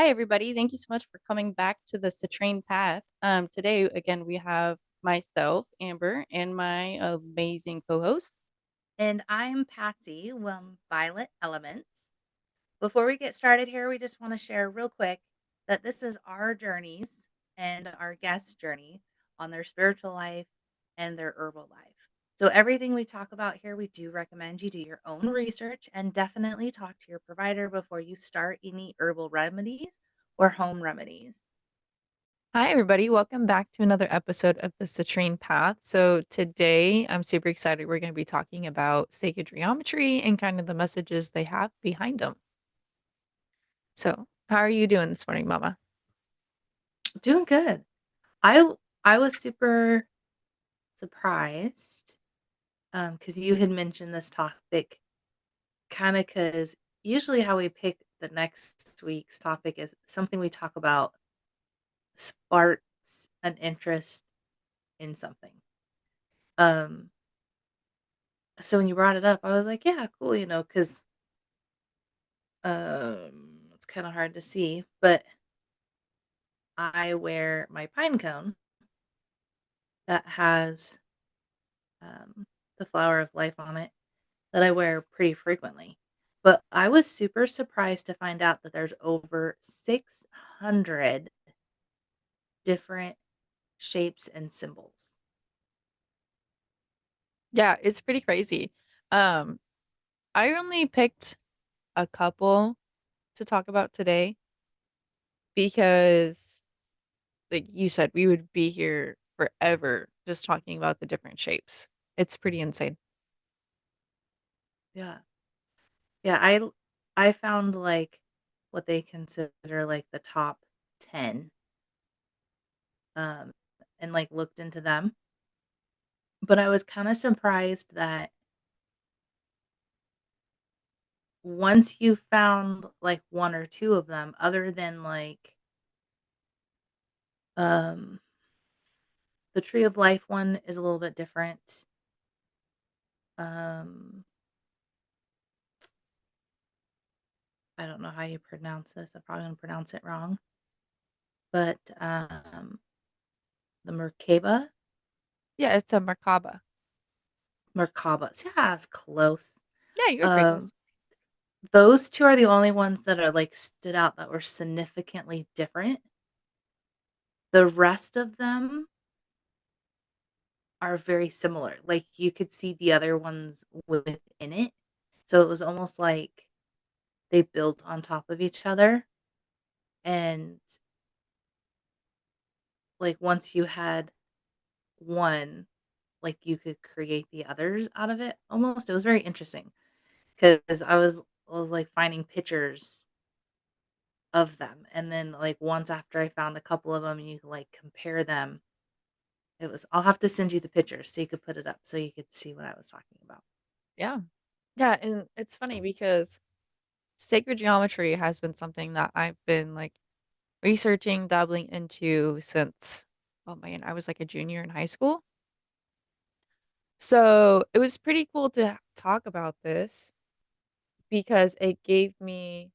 Hi, everybody. Thank you so much for coming back to the Citrine Path. Today, again, we have myself, Amber, and my amazing co-host. And I'm Patsy from Violet Elements. Before we get started here, we just want to share real quick that this is our journeys and our guest journey on their spiritual life and their herbal life. So, everything we talk about here, we do recommend you do your own research and definitely talk to your provider before you start any herbal remedies or home remedies. Hi, everybody. Welcome back to another episode of the Citrine Path. So today, I'm super excited. We're going to be talking about sacred geometry and kind of the messages they have behind them. So, how are you doing this morning, Mama? Doing good. I was super surprised because you had mentioned this topic. Kinda, cause usually how we pick the next week's topic is something we talk about sparks an interest in something. Um, so when you brought it up, I was like, "Yeah, cool," cause it's kinda hard to see, but I wear my pine cone that has, um, the flower of life on it that I wear pretty frequently. But I was super surprised to find out that there's over 600 different shapes and symbols. Yeah, it's pretty crazy. Um, I only picked a couple to talk about today because like you said, we would be here forever just talking about the different shapes. It's pretty insane. Yeah. Yeah, I found, like, what they consider, like, the top 10, um, and, like, looked into them, but I was kinda surprised that once you found, like, 1 or 2 of them, other than, like, um, the Tree of Life one is a little bit different, um, I don't know how you pronounce this, I'm probably gonna pronounce it wrong, but, the Yeah, it's a Merkaba. Merkaba, yeah, it's close. Yeah, you're pretty Um, close. those 2 are the only ones that are, like, stood out that were significantly different. The rest of them are very similar, like, you could see the other ones within it, so it was almost like they built on top of each other, and, like, once you had one, like, you could create the others out of it almost. It was very interesting because I was, like, finding pictures of them, and then, like, once after I found a couple of them, and you could, like, compare them, I'll have to send you the pictures so you could put it up so you could see what I was talking about. Yeah. Yeah, and it's funny because sacred geometry has been something that I've been like researching, dabbling into since, oh man, I was like a junior in high school. So it was pretty cool to talk about this because it gave me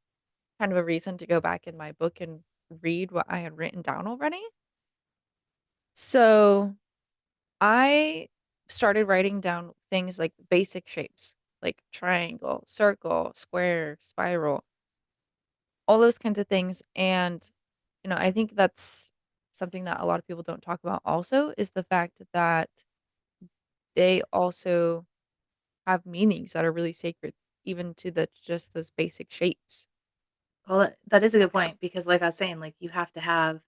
kind of a reason to go back in my book and read what I had written down already. So I started writing down things like basic shapes, like triangle, circle, square, spiral, all those kinds of things. And, I think that's something that a lot of people don't talk about also is the fact that they also have meanings that are really sacred, even to the just those basic shapes. Well, that is a good point because like I was saying, like, you have to have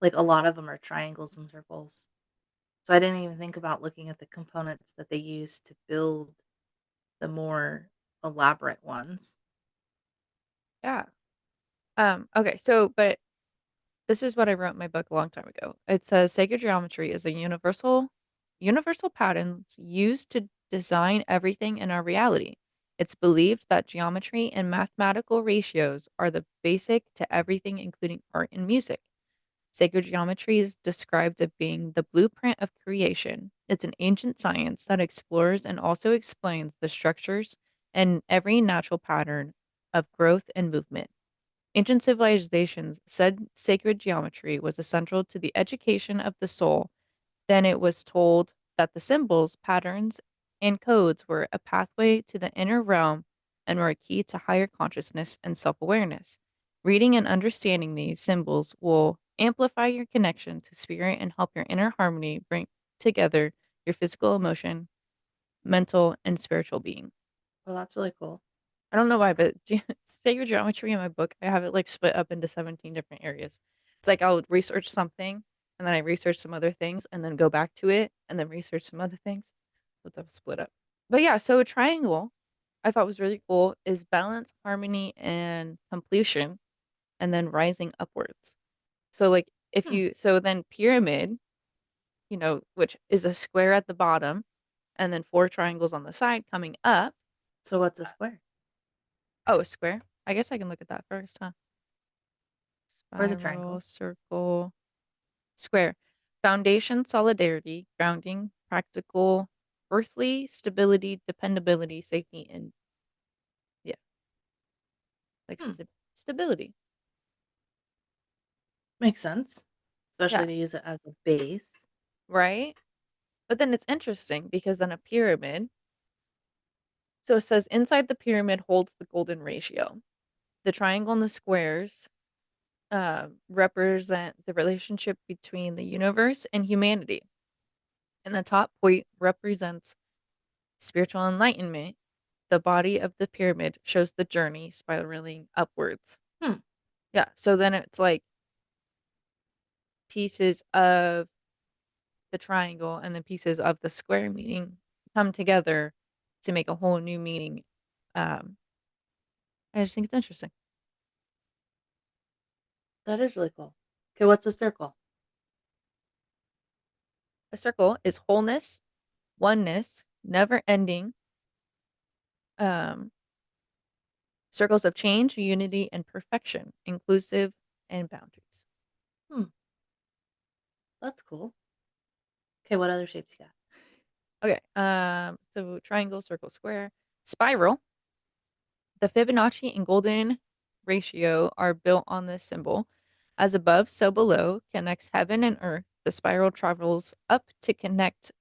like, a lot of them are triangles and circles. So I didn't even think about looking at the components that they use to build the more elaborate ones. Yeah. Okay, so but this is what I wrote in my book a long time ago. It says sacred geometry is a universal patterns used to design everything in our reality. It's believed that geometry and mathematical ratios are the basic to everything, including art and music. Sacred geometry is described as being the blueprint of creation. It's an ancient science that explores and also explains the structures and every natural pattern of growth and movement. Ancient civilizations said sacred geometry was essential to the education of the soul. Then it was told that the symbols, patterns, and codes were a pathway to the inner realm and were a key to higher consciousness and self awareness. Reading and understanding these symbols will amplify your connection to spirit and help your inner harmony bring together your physical, emotion, mental, and spiritual being. Well, that's really cool. I don't know why, but sacred geometry in my book, I have it like split up into 17 different areas. It's like I'll research something and then I research some other things and then go back to it and then research some other things. So it's all split up. But yeah, so a triangle I thought was really cool is balance, harmony, and completion, and then rising upwards. So like if Hmm. you so then pyramid, which is a square at the bottom and then four triangles on the side coming up. So what's a square Oh, a square. I guess I can look at that first, huh? or the Spiral, triangle? circle, square. Foundation, solidarity, grounding, practical, earthly, stability, dependability, safety, and yeah, like Hmm. stability. Makes sense, especially Yeah, to use it as a base. right? But then it's interesting because then a pyramid, so it says inside the pyramid holds the golden ratio. The triangle and the squares represent the relationship between the universe and humanity. And the top point represents spiritual enlightenment. The body of the pyramid shows the journey spiraling upwards. Hmm. Yeah. So then it's like pieces of the triangle and the pieces of the square meaning come together to make a whole new meaning. Um, I just think it's interesting. That is really cool. Okay, what's a circle? A circle is wholeness, oneness, never ending, um, circles of change, unity, and perfection, inclusive and boundaries. Hmm, that's cool. Okay, what other shapes you got? Okay. So triangle, circle, square, spiral. The Fibonacci and golden ratio are built on this symbol. As above, so below connects heaven and earth. The spiral travels up to connect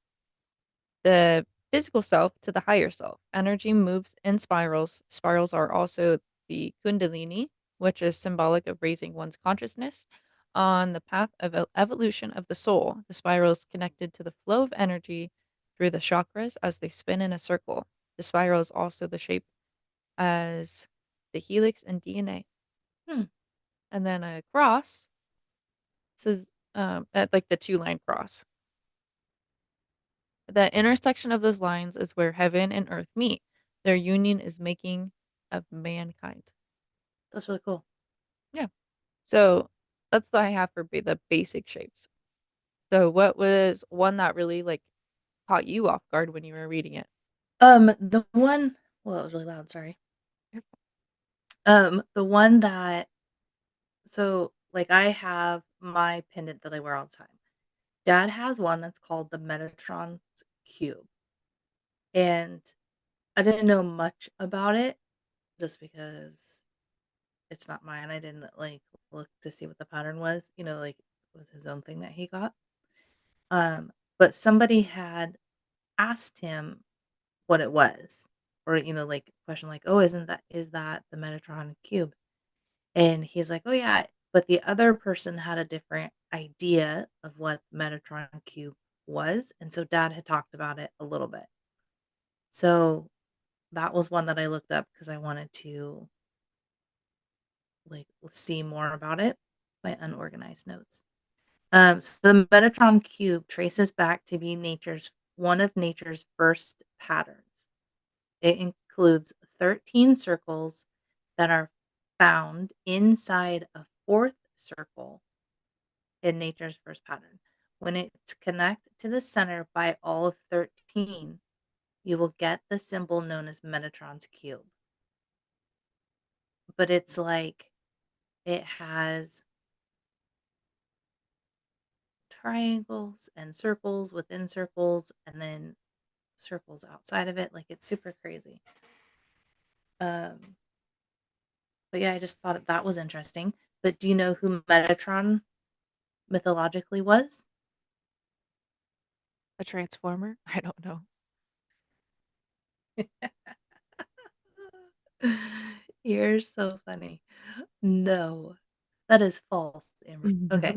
the physical self to the higher self. Energy moves in spirals. Spirals are also the Kundalini, which is symbolic of raising one's consciousness on the path of evolution of the soul. The spiral is connected to the flow of energy through the chakras as they spin in a circle. The spiral is also the shape as the helix and DNA. Hmm, And then a cross says at like the two-line cross. The intersection of those lines is where heaven and earth meet. Their union is making of mankind. that's really cool. Yeah. So that's what I have for the basic shapes. So what was one that really like caught you off guard when you were reading it? The one well, that was really loud, sorry. The one that like, I have my pendant that I wear all the time. Dad has one that's called the Metatron's Cube, and I didn't know much about it just because it's not mine. I didn't, like, look to see what the pattern was, like, it was his own thing that he got. But somebody had asked him what it was or, like, question like, "Oh, is that the Metatron cube?" And he's like, "Oh, yeah," but the other person had a different idea of what Metatron cube was, and so dad had talked about it a little bit. So, that was one that I looked up because I wanted to, like, see more about it. My unorganized notes. So the Metatron cube traces back to be nature's one of nature's first patterns. It includes 13 circles that are found inside a fourth circle in nature's first pattern. When it's connected to the center by all of 13, you will get the symbol known as Metatron's cube. But it's like it has triangles and circles within circles and then circles outside of it. Like it's super crazy. Um, But yeah, I just thought that was interesting. But do you know who Metatron mythologically was? A transformer? I don't know. You're so funny. No, that is false, Amber. Okay.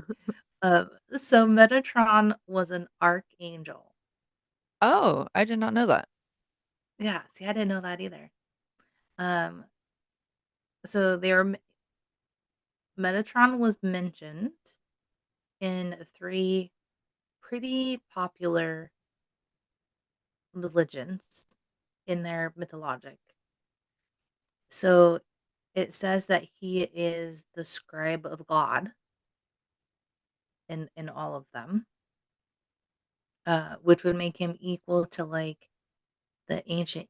So Metatron was an archangel. Oh, I did not know that. Yeah, see, I didn't know that either. Um, so Metatron was mentioned in three pretty popular religions in their mythologic. So it says that he is the scribe of God in all of them, which would make him equal to like the ancient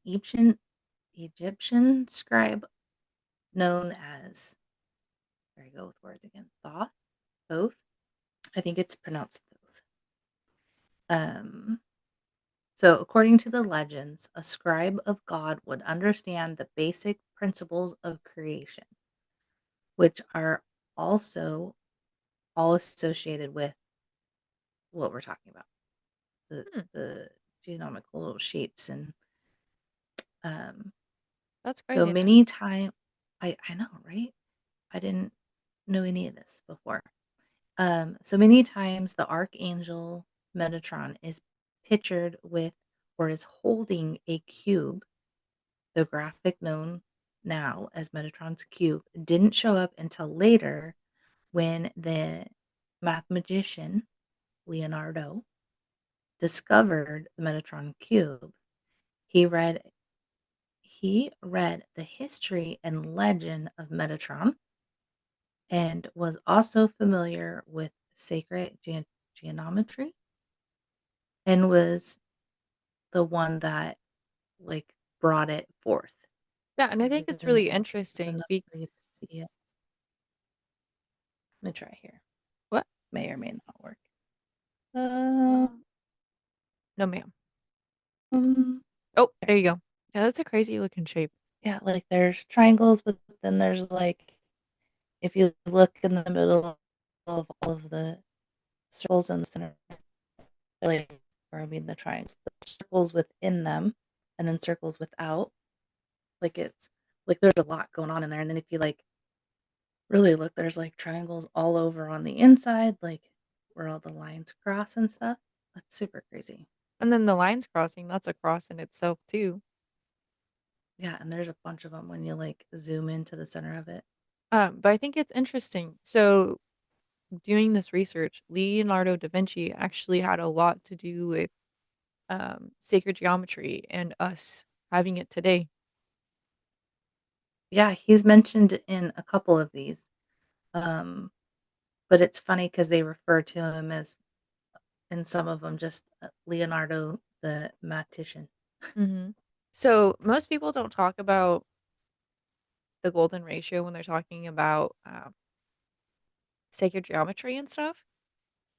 Egyptian scribe known as, there you go with words again, Thoth. I think it's pronounced Thoth. Um, so according to the legends, a scribe of God would understand the basic principles of creation, which are also all associated with what we're talking about, the Hmm, the geonomical shapes and um that's so crazy, man. many time I know, right? I didn't know any of this before. So many times the archangel Metatron is pictured with or is holding a cube. The graphic known now as Metatron's cube didn't show up until later when the mathematician Leonardo discovered the Metatron cube. He read he read the history and legend of Metatron and was also familiar with sacred geometry and was the one that like brought it forth. Yeah, and I think it's Zoom really out just interesting. enough for you to see it. Let me try here. What? May or may not work. Um, no, ma'am. Um, Oh, there there. you go. Yeah, that's a crazy looking shape. Yeah, like there's triangles, but then there's like if you look in the middle of all of the circles in the center, like or I mean the triangles, the circles within them, and then circles without. Like it's like there's a lot going on in there. And then if you like really look, there's like triangles all over on the inside, like where all the lines cross and stuff. That's super crazy. And then the lines crossing, that's a cross in itself too. Yeah, and there's a bunch of them when you like zoom into the center of it. But I think it's interesting. So doing this research, Leonardo da Vinci actually had a lot to do with sacred geometry and us having it today. Yeah, he's mentioned in a couple of these. Um, but it's funny because they refer to him as in some of them just Leonardo the mathematician. Hmm. So most people don't talk about the golden ratio when they're talking about sacred geometry and stuff.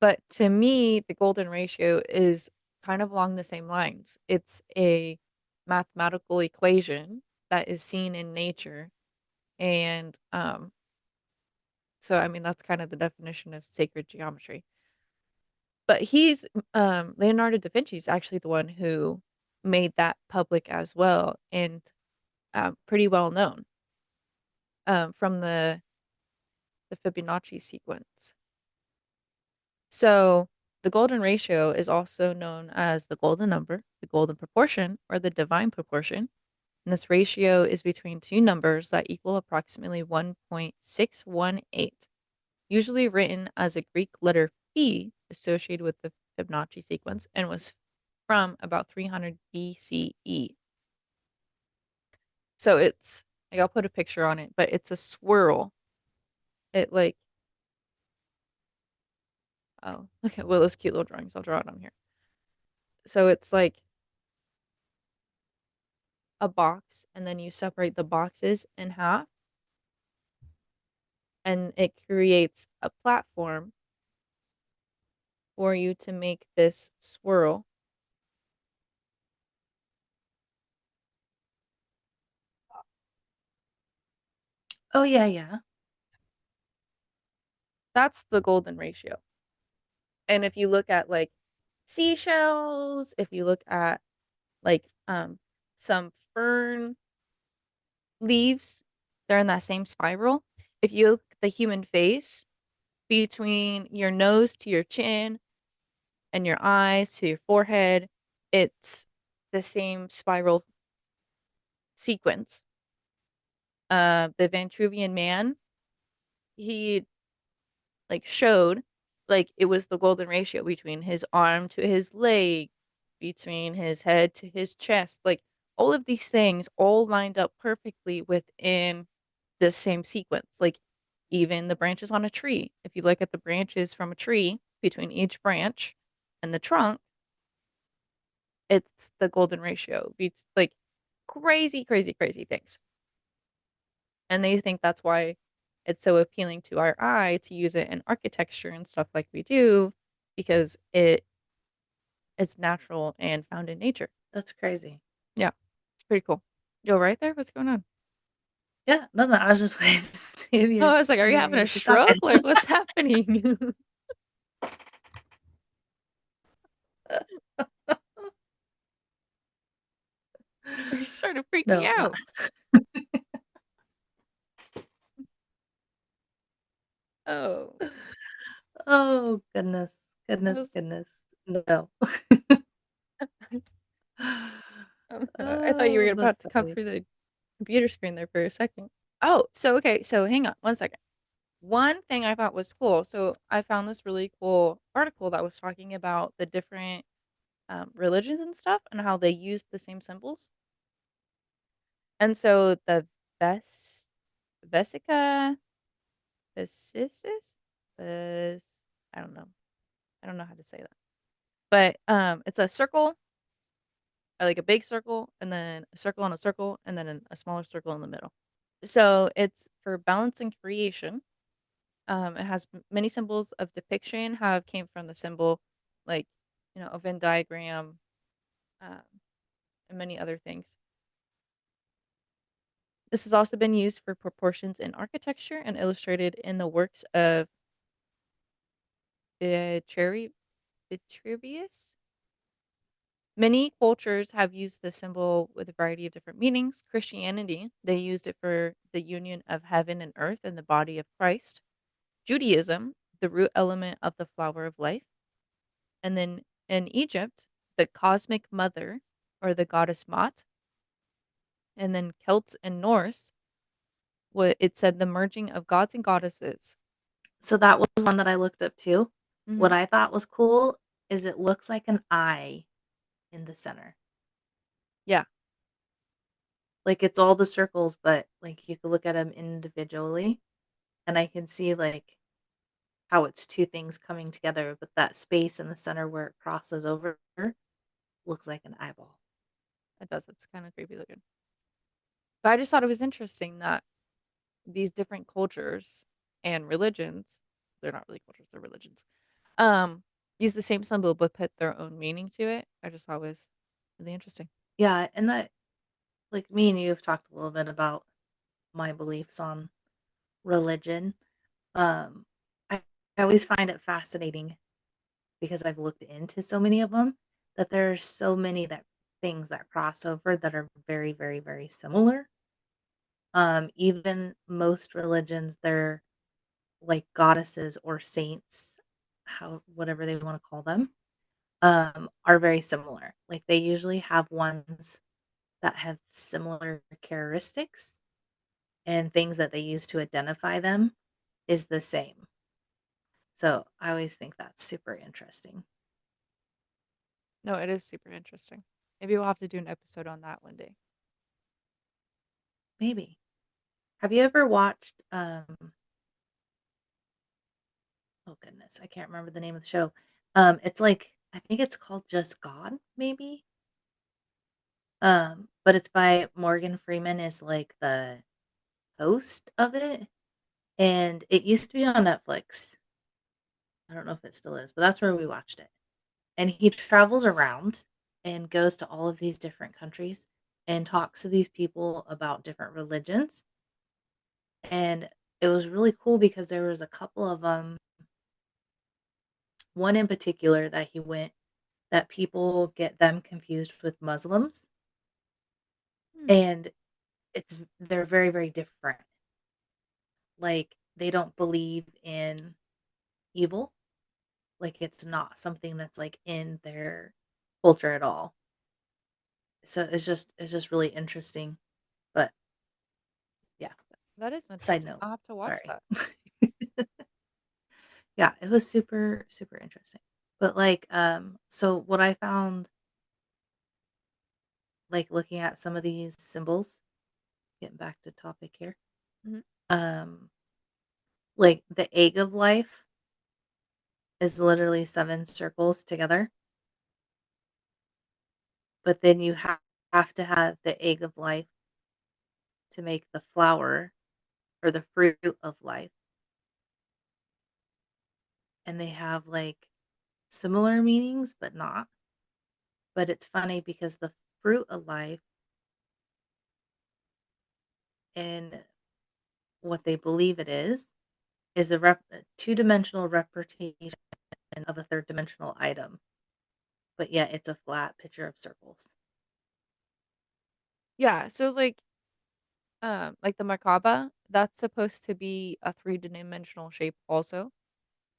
But to me, the golden ratio is kind of along the same lines. It's a mathematical equation that is seen in nature. And so, I mean, that's kind of the definition of sacred geometry. But Leonardo da Vinci is actually the one who made that public as well and pretty well known from the Fibonacci sequence. So the golden ratio is also known as the golden number, the golden proportion, or the divine proportion. And this ratio is between two numbers that equal approximately 1.618, usually written as a Greek letter phi associated with the Fibonacci sequence and was from about 300 BCE. So it's like I'll put a picture on it, but it's a swirl. It like oh, look at Willow's cute little drawings. I'll draw it on here. So it's like a box and then you separate the boxes in half and it creates a platform for you to make this swirl. Oh, yeah, yeah. That's the golden ratio. And if you look at like seashells, if you look at like some fern leaves, they're in that same spiral. If you look at the human face between your nose to your chin and your eyes to your forehead, it's the same spiral sequence. The Vitruvian Man, he like showed like it was the golden ratio between his arm to his leg, between his head to his chest. Like all of these things all lined up perfectly within the same sequence. Like even the branches on a tree. If you look at the branches from a tree between each branch and the trunk, it's the golden ratio. It's like crazy, crazy, crazy things. And they think that's why it's so appealing to our eye to use it in architecture and stuff like we do, because it is natural and found in nature. That's crazy. Yeah, it's pretty cool. Yo, right there? What's going on? Yeah, no, no, I was just waiting to see if Oh, I was like, are you having you're a just talking. stroke? Like, what's happening? You started freaking No, not. out. Oh, Oh, goodness. I Goodness, was, goodness. No. I thought you were Oh, about that's to come funny. through the computer screen there for a second. Oh, so okay, so hang on one second. One thing I thought was cool. So I found this really cool article that was talking about the different religions and stuff and how they use the same symbols. And so the Vesica Vesicis, Ves, I don't know. I don't know how to say that. But it's a circle, like a big circle, and then a circle and a circle, and then a smaller circle in the middle. So it's for balance and creation. It has many symbols of depiction have came from the symbol, like a Venn diagram, um, and many other things. This has also been used for proportions in architecture and illustrated in the works of Vitruvius. Many cultures have used the symbol with a variety of different meanings. Christianity, they used it for the union of heaven and earth in the body of Christ. Judaism, the root element of the flower of life. And then in Egypt, the cosmic mother or the goddess Mot. And then Celts and Norse, what it said the merging of gods and goddesses. So that was one that I looked up too. What Hmm. I thought was cool is it looks like an eye in the center. Yeah, Like, it's all the circles, but, like, you could look at them individually, and I can see, like, how it's 2 things coming together, but that space in the center where it crosses over looks like an eyeball. it does. It's kind of creepy looking. But I just thought it was interesting that these different cultures and religions, they're not really cultures, they're religions, um, use the same symbol but put their own meaning to it. I just thought it was really interesting. Yeah, and that like, me and you have talked a little bit about my beliefs on religion. Um, I I always find it fascinating because I've looked into so many of them that there are so many that things that cross over that are very, very, very similar. Even most religions, they're like goddesses or saints, how whatever they wanna call them, are very similar. Like, they usually have ones that have similar characteristics, and things that they use to identify them is the same. So, I always think that's super interesting. No, it is super interesting. Maybe we'll have to do an episode on that one day. Maybe. Have you ever watched, oh goodness, I can't remember the name of the show. It's like I think it's called Just God, maybe? But it's by Morgan Freeman is, like, the host of it, and it used to be on Netflix. I don't know if it still is, but that's where we watched it. And he travels around and goes to all of these different countries and talks to these people about different religions, And it was really cool because there was a couple of one in particular that he went that people get them confused with Muslims, Hmm. and they're very, very different. Like, they don't believe in evil, like, it's not something that's, like, in their culture at all. So, it's just really interesting, but yeah, That is side interesting. note, I'll have to watch sorry. that. Yeah, it was super, super interesting. But, like, so what I found, like, looking at some of these symbols, getting back to topic here, Mhm. um, like, the egg of life is literally 7 circles together, but then you have to have the egg of life to make the flower or the fruit of life, and they have, like, similar meanings, but not. But it's funny because the fruit of life and what they believe it is a two-dimensional representation of a third-dimensional item, but yet it's a flat picture of circles. Yeah, so, like the Merkaba, that's supposed to be a three-dimensional shape also,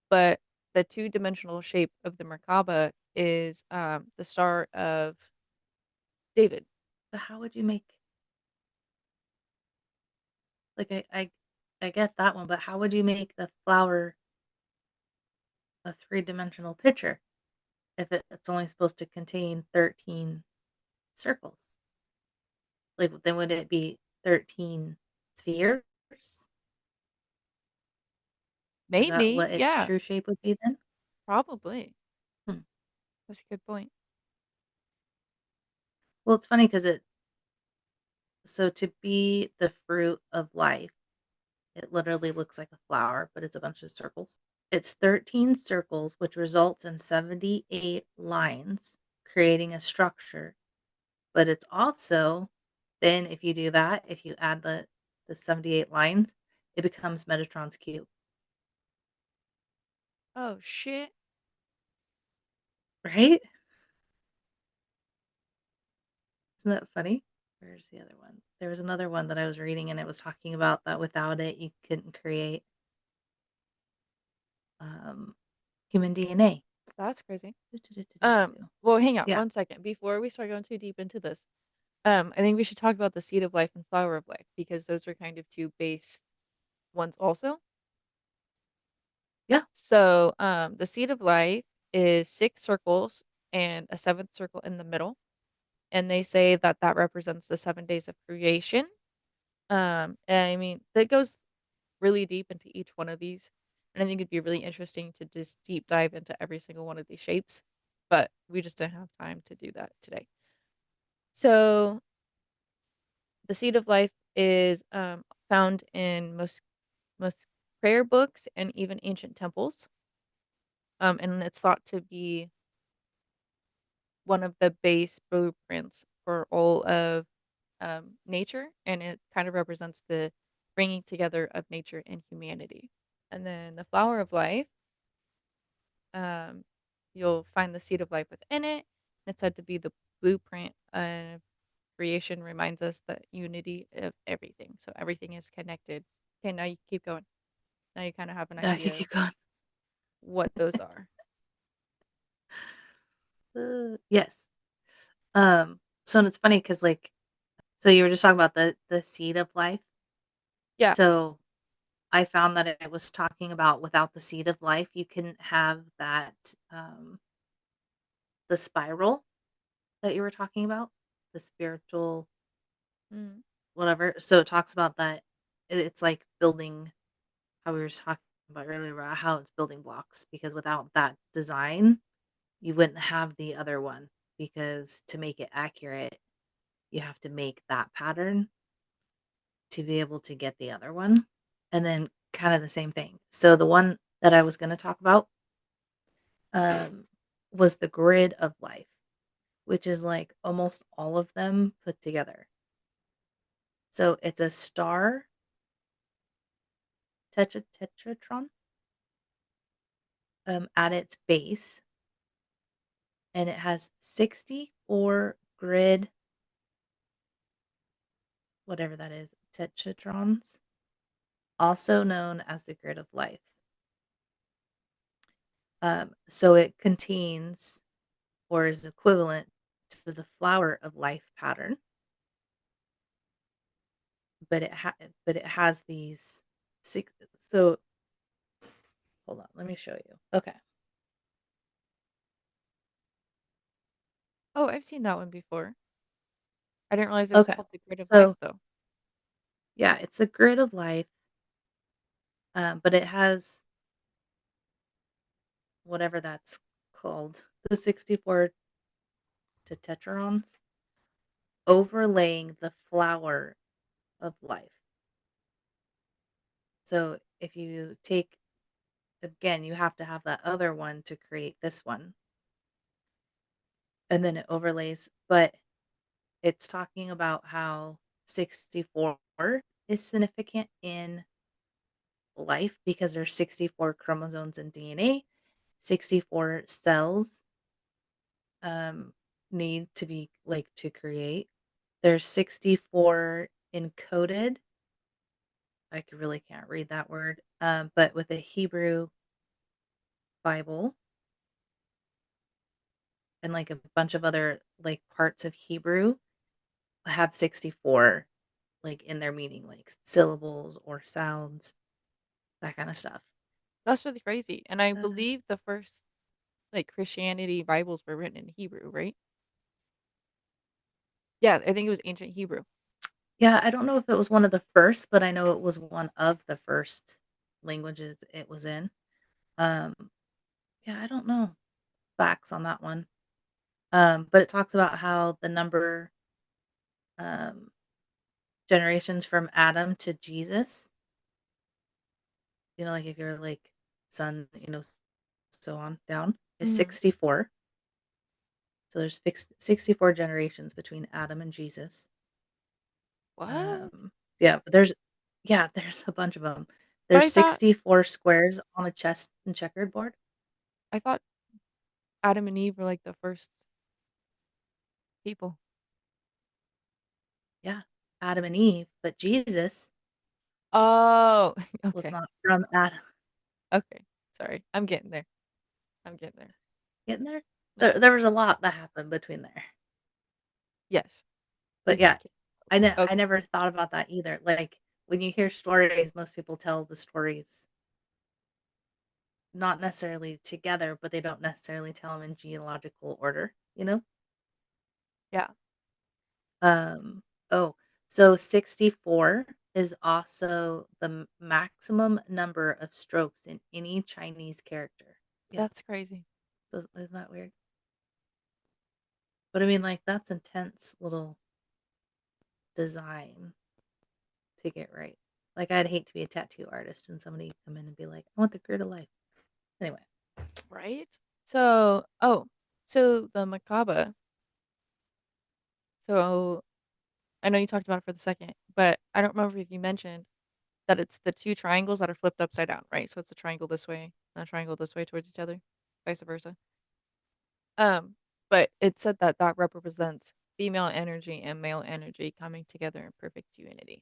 but the two-dimensional shape of the Merkaba is, the Star of David. But how would you make like, I get that one, but how would you make the flower a three-dimensional picture if it's only supposed to contain 13 circles? Like, then would it be 13 spheres? Is that Maybe, what its yeah, true shape would be then? probably. Hmm. That's a good point. Well, it's funny because so to be the fruit of life, it literally looks like a flower, but it's a bunch of circles. It's 13 circles, which results in 78 lines, creating a structure. But it's also then if you do that, if you add the 78 lines, it becomes Metatron's cube, Oh, shit. right? Isn't that funny? Where's the other one? There was another one that I was reading and it was talking about that without it, you couldn't create um, human DNA. That's crazy. Do, do, do, do, do, do. Well, hang on Yeah. 1 second. Before we start going too deep into this, I think we should talk about the seed of life and flower of life because those are kind of 2 base ones also. Yeah. So, the seed of life is 6 circles and a 7th circle in the middle, and they say that that represents the 7 days of creation. And I mean, that goes really deep into each one of these, and I think it'd be really interesting to just deep dive into every single one of these shapes, but we just don't have time to do that today. So, the seed of life is, found in most prayer books and even ancient temples, and it's thought to be one of the base blueprints for all of, nature, and it kind of represents the bringing together of nature and humanity. And then the flower of life, um, you'll find the seed of life within it. It's said to be the blueprint of creation, reminds us that unity of everything. So everything is connected. Okay, now you keep going. Now you kind of have an Yeah, I can idea of keep going. what those are. Yes. So and it's funny because like, so you were just talking about the seed of life. Yeah. So I found that it was talking about without the seed of life, you couldn't have that the spiral that you were talking about, the spiritual Mm. whatever. So it talks about that it's like building how we were talking about earlier about how it's building blocks because without that design, you wouldn't have the other one because to make it accurate, you have to make that pattern to be able to get the other one. And then kind of the same thing. So the one that I was going to talk about um, was the grid of life, which is like almost all of them put together. So it's a star tetratron at its base, and it has 64 grid, whatever that is, tetratrons, also known as the grid of life. So it contains or is equivalent to the flower of life pattern, but but it has these six. So hold on, let me show you. Okay, Oh, I've seen that one before. I didn't realize it was okay. called the Grid of Life, So though. yeah, it's a grid of life, but it has whatever that's called, the 64 tetrons overlaying the flower of life. So if you take again, you have to have that other one to create this one, and then it overlays. But it's talking about how 64 is significant in life because there's 64 chromosomes in DNA, 64 cells um, need to be like to create. There's 64 encoded. Really can't read that word, but with the Hebrew Bible and like a bunch of other like parts of Hebrew have 64 like in their meaning, like syllables or sounds, that kind of stuff. That's really crazy, and I Uh, believe the first, like, Christianity Bibles were written in Hebrew, right? Yeah, I think it was ancient Hebrew. yeah, I don't know if it was one of the first, but I know it was one of the first languages it was in. Um, yeah, I don't know facts on that one. But it talks about how the number um, generations from Adam to Jesus, like if you're like son, so on down, is Mhm. 64. So there's 64 generations between Adam and Jesus. What? Um, yeah, but there's a bunch of them. But There's 64 squares on a chess and checkered board. I thought Adam and Eve were, like, the first people. Yeah, Adam and Eve, but Jesus Oh, was okay, not from Adam. okay. Sorry, I'm getting there. I'm getting there. Getting there? Yeah. There was a lot that happened between there. Yes. But This yeah, is ca I okay. never thought about that either. Like, when you hear stories, most people tell the stories not necessarily together, but they don't necessarily tell them in genealogical order, you know? Yeah, Um, oh, so 64 is also the maximum number of strokes in any Chinese character. Yeah, that's crazy. isn't that weird? But I mean, like, that's intense little design to get right. Like, I'd hate to be a tattoo artist and somebody come in and be like, I want the grid of life. Anyway. Right? So the macabre, so I know you talked about it for the second, but I don't remember if you mentioned that it's the 2 triangles that are flipped upside down, right? So it's a triangle this way and a triangle this way towards each other, vice versa. Um, but it said that that represents female energy and male energy coming together in perfect unity,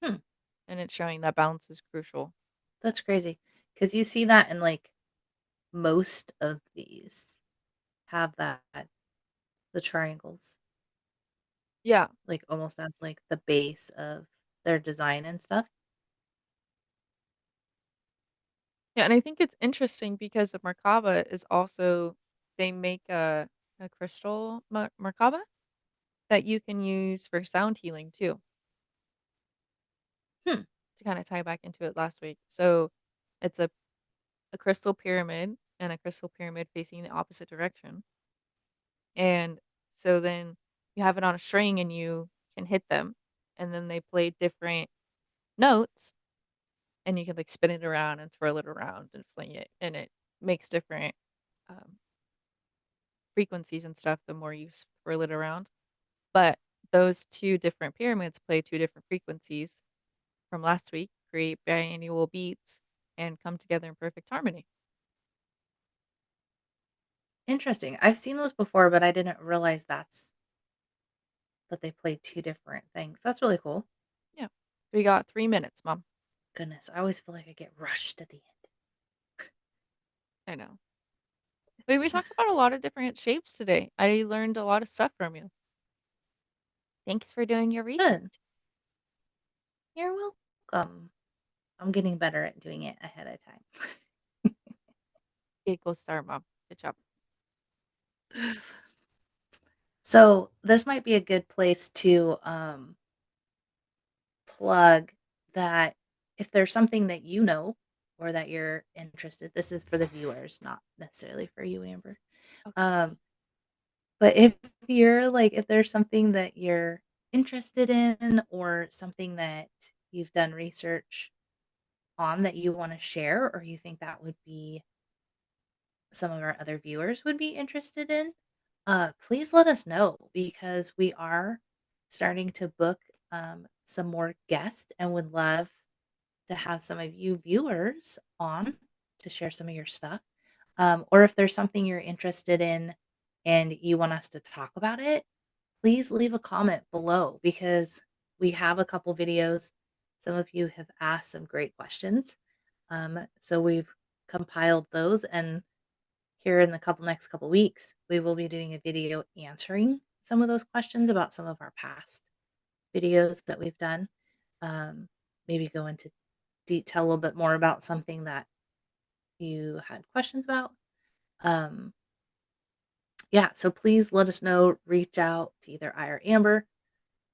Hmm, and it's showing that balance is crucial. that's crazy. Because you see that in like most of these have that, the triangles, Yeah. like almost as like the base of their design and stuff. Yeah, and I think it's interesting because the Merkaba is also they make a crystal Merkaba that you can use for sound healing too, Hmm. to kind of tie back into it last week. So it's a crystal pyramid and a crystal pyramid facing the opposite direction. And so then you have it on a string and you can hit them and then they play different notes and you can like spin it around and twirl it around and fling it and it makes different um, frequencies and stuff the more you swirl it around. But those 2 different pyramids play 2 different frequencies, from last week create biannual beats and come together in perfect harmony. Interesting. I've seen those before, but I didn't realize that they play 2 different things. That's really cool. Yeah. We got 3 minutes, Mom. Goodness, I always feel like I get rushed at the I know. We end. talked about a lot of different shapes today. I learned a lot of stuff from you. Thanks for doing your Good. research. You're welcome. I'm getting better at doing it ahead of time. Okay, gold star, Mom. Good job. So, this might be a good place to, plug that if there's something that you know or that you're interested, this is for the viewers, not necessarily for you, Amber. Okay. Um, but if there's something that you're interested in or something that you've done research on that you wanna share or you think that would be some of our other viewers would be interested in, please let us know because we are starting to book some more guests and would love to have some of you viewers on to share some of your stuff. Or if there's something you're interested in and you want us to talk about it, please leave a comment below because we have a couple videos. Some of you have asked some great questions. So we've compiled those and here in the next couple weeks, we will be doing a video answering some of those questions about some of our past videos that we've done. Um, Maybe go into detail a little bit more about something that you had questions about. Um, yeah, so please let us know. Reach out to either I or Amber,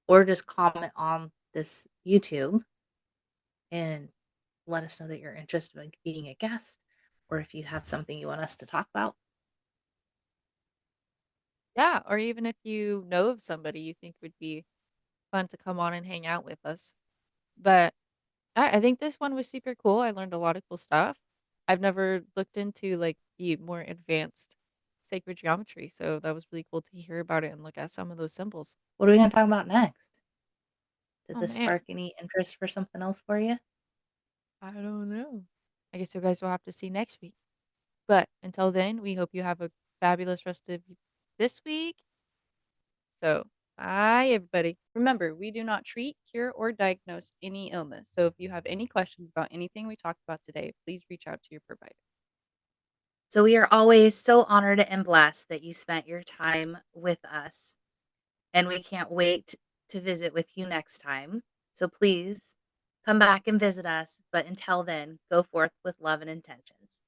or just comment on this YouTube and let us know that you're interested in being a guest, or if you have something you want us to talk about. Yeah, or even if you know of somebody you think would be fun to come on and hang out with us. But I think this one was super cool. I learned a lot of cool stuff. I've never looked into like the more advanced sacred geometry, so that was really cool to hear about it and look at some of those symbols. What are we going to talk about next? Did Oh this man, spark any interest for something else for you? I don't know. I guess you guys will have to see next week. But until then, we hope you have a fabulous rest of this week. So, bye, everybody. Remember, we do not treat, cure, or diagnose any illness. So, if you have any questions about anything we talked about today, please reach out to your provider. So we are always so honored and blessed that you spent your time with us, and we can't wait to visit with you next time. So please come back and visit us. But until then, go forth with love and intentions.